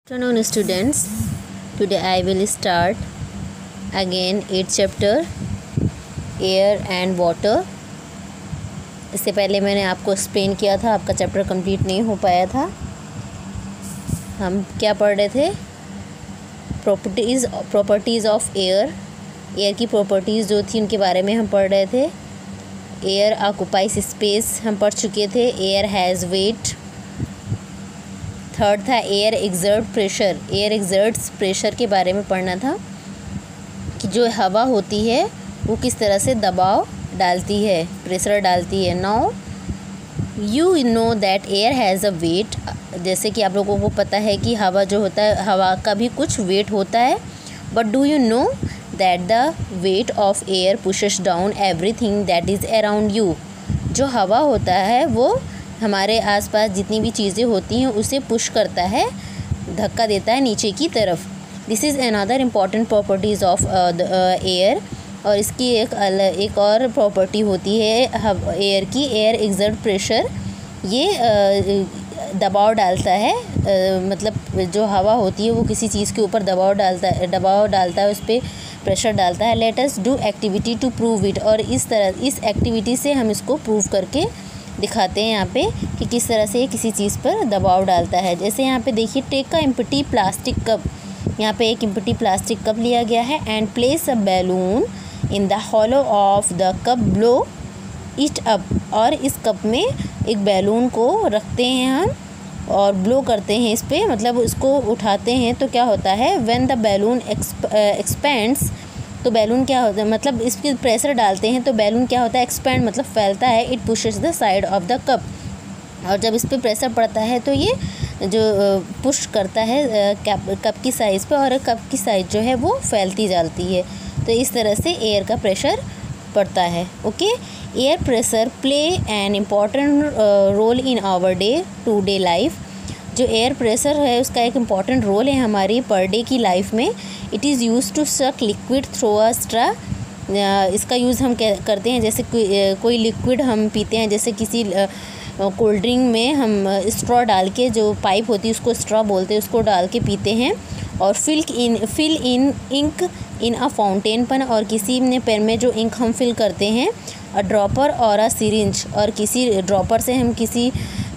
Afternoon students, today I will start again 8th chapter air and water। इससे पहले मैंने आपको एक्सप्लेन किया था, आपका चैप्टर कंप्लीट नहीं हो पाया था। हम क्या पढ़ रहे थे? प्रॉपर्टीज़ ऑफ एयर की प्रॉपर्टीज़ जो थी उनके बारे में हम पढ़ रहे थे। एयर ऑक्युपाइज स्पेस हम पढ़ चुके थे। Air has wait. थर्ड था air exert pressure. Air exerts pressure के बारे में पढ़ना था कि जो हवा होती है वो किस तरह से दबाव डालती है, प्रेशर डालती है। Now you know that air has a weight. जैसे कि आप लोगों को पता है कि हवा जो होता है, हवा का भी कुछ वेट होता है। But do you know that the weight of air pushes down everything that is around you. जो हवा होता है वो हमारे आसपास जितनी भी चीज़ें होती हैं उसे पुश करता है, धक्का देता है नीचे की तरफ। This is another important properties of the air. और इसकी एक और प्रॉपर्टी होती है एयर की, एयर एक्सर्ट प्रेशर। ये दबाव डालता है, मतलब जो हवा होती है वो किसी चीज़ के ऊपर दबाव डालता है, उस पर प्रेशर डालता है। Let us do activity to prove it. और इस एक्टिविटी से हम इसको प्रूव करके दिखाते हैं यहाँ पे कि किस तरह से किसी चीज़ पर दबाव डालता है। जैसे यहाँ पे देखिए, take a empty plastic cup. यहाँ पे एक एम्प्टी प्लास्टिक कप लिया गया है and place a balloon in the hollow of the cup, blow it up. और इस कप में एक बैलून को रखते हैं हम और ब्लो करते हैं इस पर, मतलब इसको उठाते हैं तो क्या होता है, व्हेन द बैलून एक्सपेंड्स। तो बैलून क्या होता है, मतलब इस पर प्रेशर डालते हैं तो बैलून क्या होता है, एक्सपेंड मतलब फैलता है। It pushes the side of the cup. और जब इस पर प्रेशर पड़ता है तो ये जो पुश करता है कप की साइज़ पे, और कप की साइज़ जो है वो फैलती जाती है। तो इस तरह से एयर का प्रेशर पड़ता है। Okay, air pressure play an important role in our day to day life. जो एयर प्रेशर है उसका एक इम्पॉर्टेंट रोल है हमारी पर डे की लाइफ में। It is use to suck liquid through a straw. इसका यूज़ हम करते हैं, जैसे कोई लिक्विड हम पीते हैं, जैसे किसी कोल्ड ड्रिंक में हम स्ट्रॉ डाल के, जो पाइप होती है उसको स्ट्रॉ बोलते हैं, उसको डाल के पीते हैं। और fill in ink in a fountain pen. और किसी ने पेन में जो इंक हम फिल करते हैं, अ ड्रॉपर और अ सिरिंज। और किसी ड्रॉपर से हम किसी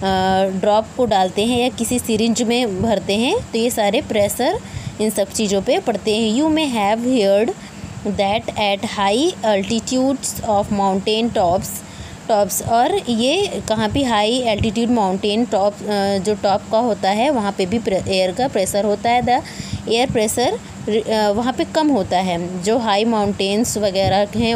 ड्रॉप को डालते हैं या किसी सिरिंज में भरते हैं, तो ये सारे प्रेशर इन सब चीज़ों पे पड़ते हैं। You may have heard that at high altitudes of mountain tops. और ये कहाँ पे, हाई एल्टीट्यूड माउंटेन टॉप, जो टॉप का होता है वहाँ पे भी एयर का प्रेशर होता है। द एयर प्रेशर वहाँ पे कम होता है। जो हाई माउंटेन्स वगैरह हैं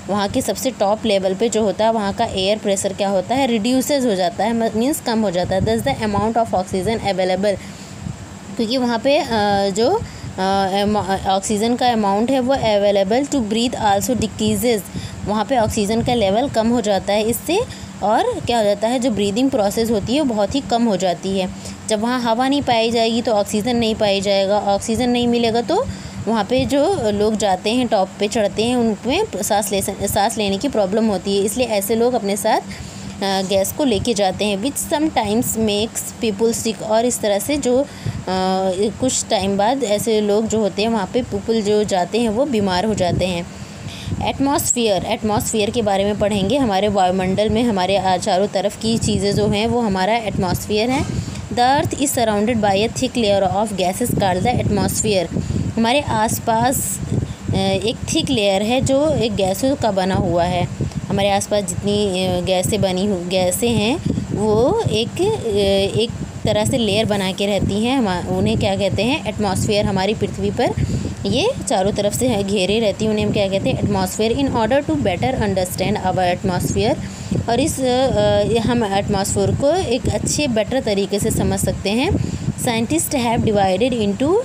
वहाँ के सबसे टॉप लेवल पे जो होता है वहाँ का एयर प्रेशर क्या होता है, रिड्यूसेस हो जाता है, मीन्स कम हो जाता है। Thus the amount of oxygen available. क्योंकि वहाँ पे जो ऑक्सीजन का अमाउंट है वो available to breathe also decreases. वहाँ पे ऑक्सीजन का लेवल कम हो जाता है इससे, और क्या हो जाता है, जो ब्रीदिंग प्रोसेस होती है वो बहुत ही कम हो जाती है। जब वहाँ हवा नहीं पाई जाएगी तो ऑक्सीजन नहीं पाई जाएगा, ऑक्सीजन नहीं मिलेगा तो वहाँ पे जो लोग जाते हैं, टॉप पे चढ़ते हैं, उनमें सांस लेने की प्रॉब्लम होती है। इसलिए ऐसे लोग अपने साथ गैस को लेके जाते हैं, विच समटाइम्स मेक्स पीपल सिक। और इस तरह से जो कुछ टाइम बाद ऐसे लोग जो होते हैं वहाँ पे पीपल जो जाते हैं वो बीमार हो जाते हैं। एटमॉस्फेयर के बारे में पढ़ेंगे। हमारे वायुमंडल में हमारे चारों तरफ की चीज़ें जो हैं वो हमारा एटमॉस्फेयर है। The earth is surrounded by a thick layer of gases called the atmosphere. हमारे आसपास एक थिक लेयर है जो एक गैसों का बना हुआ है। हमारे आसपास जितनी गैसें हैं वो एक तरह से लेयर बना के रहती हैं। उन्हें क्या कहते हैं, एटमॉस्फेयर। हमारी पृथ्वी पर ये चारों तरफ से घेरे रहती हैं, उन्हें हम क्या कहते हैं, atmosphere. In order to better understand our atmosphere. और हम एटमॉस्फेयर को एक अच्छे बेटर तरीके से समझ सकते हैं। Scientist have divided into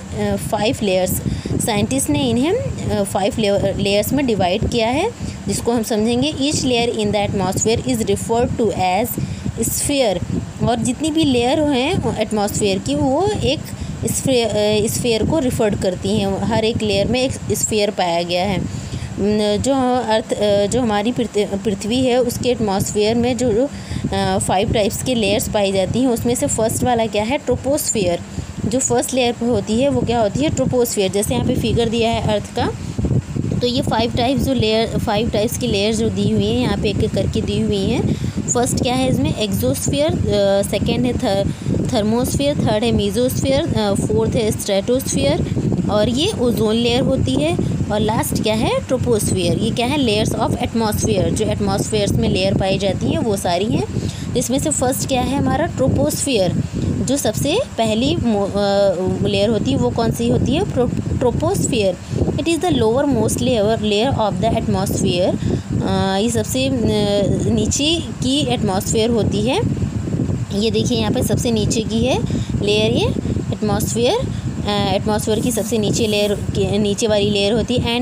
5 layers. Scientist ने इन्हें 5 लेयर्स में डिवाइड किया है, जिसको हम समझेंगे। Each layer in the atmosphere is referred to as sphere. और जितनी भी लेयर हैं एटमॉस्फेयर की वो एक स्फीयर को रिफर्ड करती हैं। हर एक लेयर में एक स्फीयर पाया गया है। जो हमारी पृथ्वी है उसके एटमॉस्फेयर में जो 5 टाइप्स के लेयर्स पाई जाती हैं, उसमें से फर्स्ट वाला क्या है, ट्रोपोस्फियर। जो फर्स्ट लेयर पर होती है वो क्या होती है, ट्रोपोस्फियर। जैसे यहाँ पे फिगर दिया है अर्थ का, तो ये 5 टाइप्स की लेयर जो दी हुई हैं यहाँ पे एक एक करके दी हुई हैं। फर्स्ट क्या है इसमें, एक्सोस्फियर, सेकेंड है थर्मोस्फियर, थर्ड है मीजोस्फियर, फोर्थ है स्ट्रेटोस्फियर, और ये ओजोन लेयर होती है, और लास्ट क्या है, ट्रोपोस्फियर। ये क्या है, लेयर्स ऑफ एटमॉस्फेयर। जो एटमॉस्फेयर्स में लेयर पाई जाती हैं वो सारी हैं। इसमें से फर्स्ट क्या है हमारा, ट्रोपोस्फियर। जो सबसे पहली लेयर होती है वो कौन सी होती है, troposphere. It is the lower most layer of the atmosphere. ये सबसे नीचे की एटमॉस्फेयर होती है। ये देखिए यहाँ पे सबसे नीचे की है लेयर ये एटमॉस्फेयर की सबसे नीचे वाली लेयर होती है।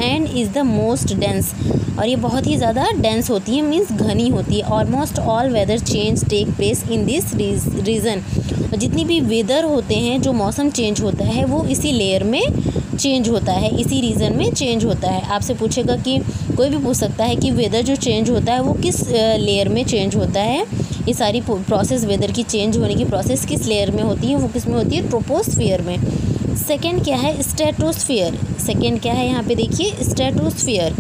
And is the most dense, और ये बहुत ही ज़्यादा डेंस होती है, मीन्स घनी होती है। Almost all weather change take place in this region. जितनी भी वेदर होते हैं, जो मौसम चेंज होता है वो इसी लेयर में चेंज होता है, इसी रीजन में चेंज होता है। आपसे पूछेगा कि कोई भी पूछ सकता है कि वेदर जो चेंज होता है वो किस लेयर में चेंज होता है। ये सारी प्रोसेस, वेदर की चेंज होने की प्रोसेस किस लेयर में होती है, वो किस में होती है, ट्रोपोस्फियर में। सेकंड क्या है, स्ट्रेटोस्फियर। सेकंड क्या है यहाँ पे देखिए, stratosphere.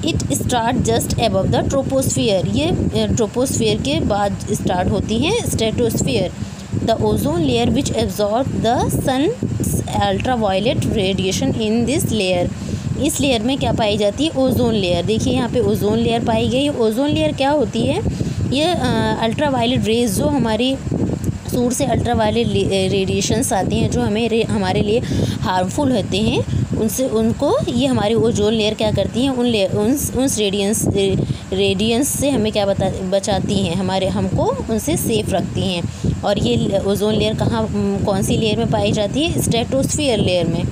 It start just above the troposphere. ये ट्रोपोस्फियर के बाद स्टार्ट होती है stratosphere. The ozone layer which absorb the sun ultraviolet radiation in this layer. इस लेयर में क्या पाई जाती है, ओजोन लेयर। देखिए यहाँ पे ओजोन लेयर पाई गई। ओजोन लेयर क्या होती है, ये अल्ट्रावायलेट रेज, जो हमारी सूर्य से अल्ट्रावायलेट रेडिएशंस आती हैं जो हमारे लिए हार्मफुल होते हैं, उनको ये हमारी ओजोन लेयर क्या करती हैं, उन रेडियंस से हमें क्या बचाती हैं, हमको उनसे सेफ रखती हैं। और ये ओजोन लेयर कौन सी लेयर में पाई जाती है, स्ट्रेटोस्फियर लेयर में।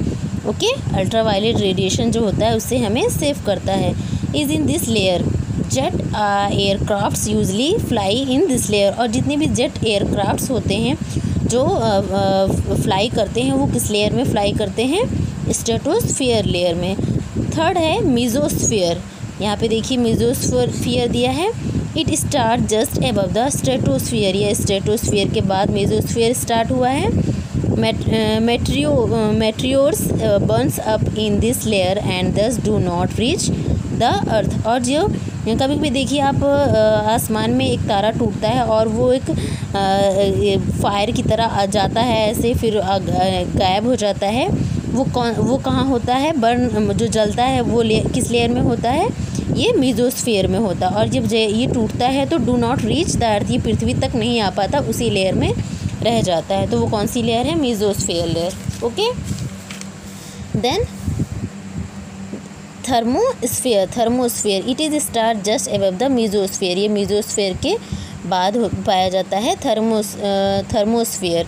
ओके, अल्ट्रावायलेट रेडिएशन जो होता है उससे हमें सेफ करता है। Is in this layer jet aircrafts usually fly in this layer. और जितने भी जेट एयरक्राफ्ट्स होते हैं जो फ्लाई करते हैं वो किस लेयर में फ्लाई करते हैं, स्ट्रेटोस्फियर लेयर में। थर्ड है मीजोस्फियर। यहाँ पे देखिए मीजोस्फियर दिया है। It start just above the stratosphere. या स्ट्रेटोस्फियर के बाद मीजोस्फियर स्टार्ट हुआ है। Meteors burns up in this layer and these do not reach the earth. और जो कभी कभी देखिए आप आसमान में एक तारा टूटता है और वो एक फायर की तरह जाता है ऐसे, फिर गायब हो जाता है। वो कहाँ होता है, बर्न जो जलता है वो किस लेयर में होता है, ये मीजोस्फियर में होता है। और जब ये टूटता है तो do not reach the earth, ये पृथ्वी तक नहीं आ पाता, उसी लेयर में रह जाता है। तो वो कौन सी लेयर है, mesosphere layer. Okay, then thermosphere. It is start just above the mesosphere. ये मीजोस्फियर के बाद पाया जाता है thermosphere.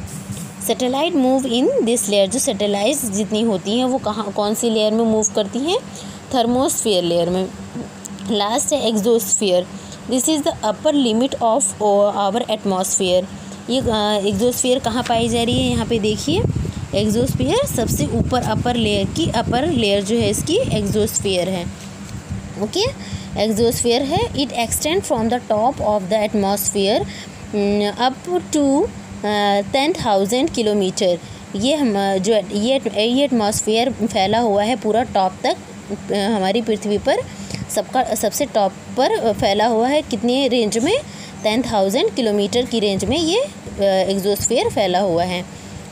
Satellite move in this layer. जो सैटेलाइट्स जितनी होती हैं वो कौन सी लेयर में मूव करती हैं, थर्मोस्फियर लेयर में। लास्ट है exosphere. This is the upper limit of our atmosphere. ये एक्सोस्फियर कहाँ पाई जा रही है, यहाँ पे देखिए एक्सोस्फियर सबसे ऊपर अपर लेयर जो है इसकी एक्सोस्फियर है। ओके, एक्सोस्फियर है। It extend from the top of the atmosphere up to 10,000 kilometre. ये एटमॉस्फेयर फैला हुआ है पूरा टॉप तक, हमारी पृथ्वी पर सबसे टॉप पर फैला हुआ है। कितनी रेंज में, 10,000 किलोमीटर की रेंज में ये एक्सोस्फियर फैला हुआ है।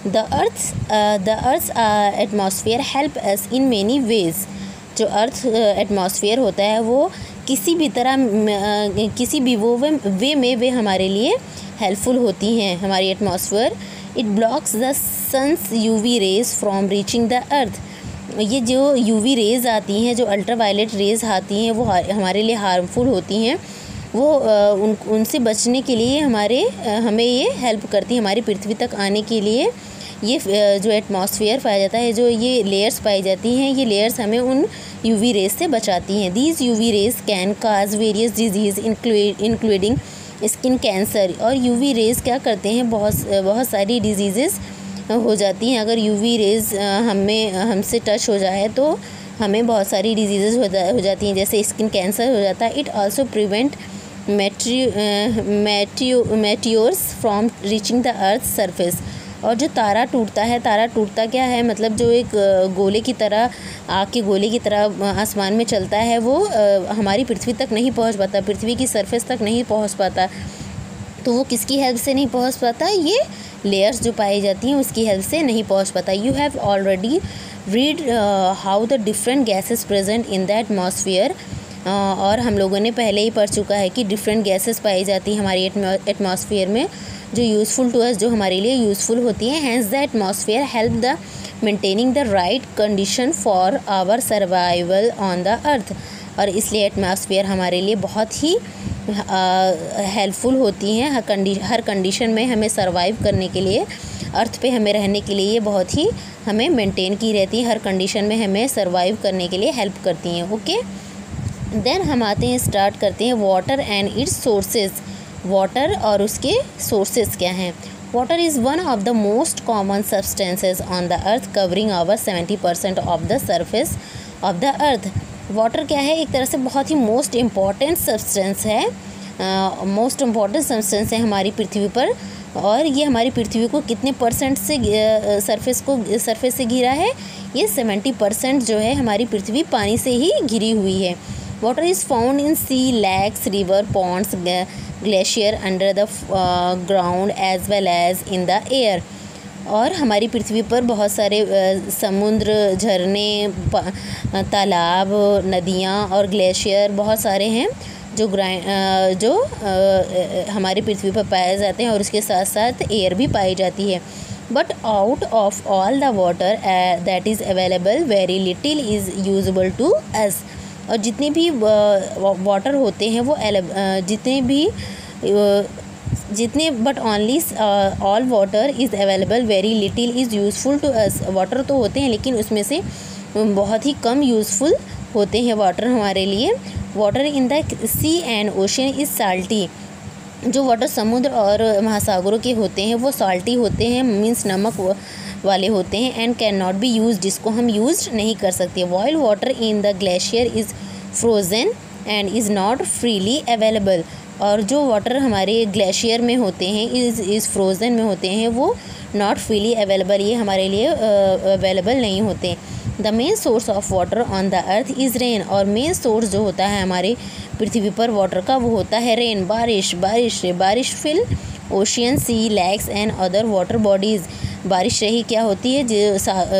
The earth's atmosphere help us in many ways. जो अर्थ एटमॉस्फेयर होता है वो किसी भी वे में वे हमारे लिए हेल्पफुल होती हैं, हमारी atmosphere. It blocks the sun's UV rays from reaching the earth. ये जो यूवी रेज आती हैं, जो अल्ट्रावायलेट रेज आती हैं, वो हमारे लिए हार्मफुल होती हैं। वो उनसे बचने के लिए हमें ये हेल्प करती है, हमारी पृथ्वी तक आने के लिए। ये जो एटमॉस्फेयर पाया जाता है, जो ये लेयर्स पाई जाती हैं, ये लेयर्स हमें उन यूवी रेज से बचाती हैं। These UV rays can cause various disease including skin cancer. और यूवी रेज क्या करते हैं, बहुत सारी डिजीज़ेस हो जाती हैं। अगर यूवी रेज हमसे टच हो जाए तो हमें बहुत सारी डिजीज़ेस हो जाती हैं, जैसे स्किन कैंसर हो जाता है। It also prevent meteors from reaching the earth surface. और जो तारा टूटता क्या है, मतलब जो एक गोले की तरह, आग के गोले की तरह आसमान में चलता है, वो हमारी पृथ्वी तक नहीं पहुंच पाता, पृथ्वी की सरफेस तक नहीं पहुंच पाता। तो वो किसकी हेल्प से नहीं पहुंच पाता? ये लेयर्स जो पाई जाती हैं उसकी हेल्प से नहीं पहुंच पाता। You have already read how the different gases present in the atmosphere. और हम लोगों ने पहले ही पढ़ चुका है कि डिफरेंट गैसेस पाई जाती हैं हमारी एटमॉस्फेयर में, जो यूज़फुल टू अस, जो हमारे लिए यूज़फुल होती हैं। Hence the atmosphere help the maintaining the right condition for our survival on the earth. और इसलिए एटमॉस्फेयर हमारे लिए बहुत ही हेल्पफुल होती हैं हर कंडीशन में हमें सर्वाइव करने के लिए, अर्थ पे हमें रहने के लिए ये बहुत ही हमें मेंटेन की रहती है, हर कंडीशन में हमें सर्वाइव करने के लिए हेल्प करती हैं। ओके, देन हम आते हैं, स्टार्ट करते हैं water and it's sources. Water और उसके सोर्सेज क्या हैं? Water is one of the most common substances on the earth covering over 70% of the surface of the earth. Water क्या है? एक तरह से बहुत ही मोस्ट इम्पॉर्टेंट सब्सटेंस है, मोस्ट इम्पॉर्टेंट सब्सटेंस है हमारी पृथ्वी पर। और ये हमारी पृथ्वी को कितने परसेंट से सरफेस से घिरा है? ये 70% जो है हमारी पृथ्वी पानी से ही घिरी हुई है। Water is found in sea, lakes, river, ponds, glacier, under the ground as well as in the air. और हमारी पृथ्वी पर बहुत सारे समुद्र, झरने, तालाब, नदियाँ और ग्लेशियर बहुत सारे हैं जो हमारी पृथ्वी पर पाए जाते हैं, और उसके साथ साथ एयर भी पाई जाती है। But out of all the water that is available very little is usable to us. और जितने भी वाटर होते हैं वो but only all water is available very little is useful to us. Water तो होते हैं लेकिन उसमें से बहुत ही कम यूज़फुल होते हैं वाटर हमारे लिए। Water in the sea and ocean is salty. जो वाटर समुद्र और महासागरों के होते हैं वो साल्टी होते हैं, मीन्स नमक वाले होते हैं, and can not be use, जिसको हम यूज नहीं कर सकते। While water in the glacier is frozen and is not freely available. और जो वाटर हमारे ग्लेशियर में होते हैं, इज़ फ्रोज़न में होते हैं, वो नॉट फ्रीली अवेलेबल, ये हमारे लिए अवेलेबल नहीं होते। The main source of water on the earth is rain. और मेन सोर्स जो होता है हमारे पृथ्वी पर वाटर का वो होता है रेन, बारिश fill ocean, sea, lakes and other water bodies. बारिश रही क्या होती है?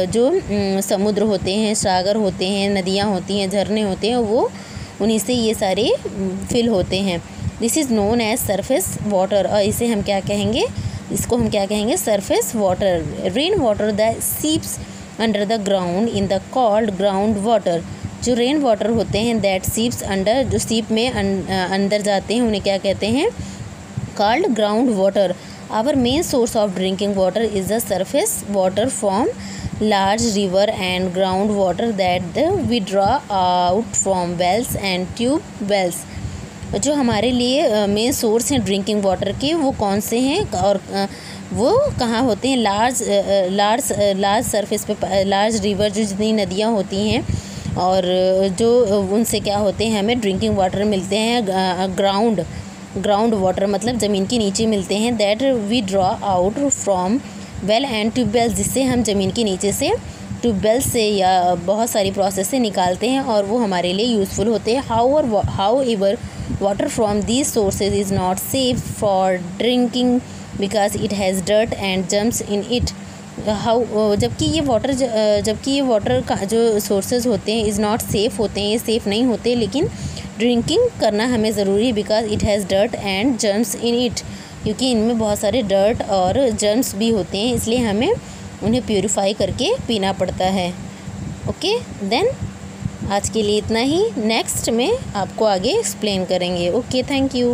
जो समुद्र होते हैं, सागर होते हैं, नदियाँ होती हैं, झरने होते हैं, वो उन्हीं से ये सारे फिल होते हैं। This is known as surface water. और इसे हम क्या कहेंगे? इसको हम क्या कहेंगे? Surface water. Rain water the seeps under the ground in the called ground water. जो रेन वाटर होते हैं दैट सीप्स अंडर, जो सीप में अंदर जाते हैं, उन्हें क्या कहते हैं? Called ground water. Our main source of drinking water is the surface water from large river and ground water that we draw out from wells and tube wells। जो हमारे लिए मेन सोर्स हैं ड्रिंकिंग वाटर के, वो कौन से हैं और वो कहाँ होते हैं? लार्ज सरफेस पे, लार्ज रिवर, जो जितनी नदियाँ होती हैं, और जो उनसे क्या होते हैं? हमें ड्रिंकिंग वाटर मिलते हैं। ग्राउंड वाटर मतलब ज़मीन के नीचे मिलते हैं। That we draw out from well and tubewell, जिससे हम ज़मीन के नीचे से ट्यूबवेल से या बहुत सारी प्रोसेस से निकालते हैं, और वो हमारे लिए यूज़फुल होते हैं। How ever water from these sources is not safe for drinking because it has dirt and germs in it. जबकि ये वाटर का जो सोर्सेज होते हैं इज़ नॉट सेफ़ होते हैं, ये सेफ़ नहीं होते, लेकिन ड्रिंकिंग करना हमें ज़रूरी है because it has dirt and germs in it, क्योंकि इनमें बहुत सारे डर्ट और जर्म्स भी होते हैं, इसलिए हमें उन्हें प्यूरिफाई करके पीना पड़ता है। ओके, देन आज के लिए इतना ही। नेक्स्ट में आपको आगे एक्सप्लेन करेंगे। Okay, thank you.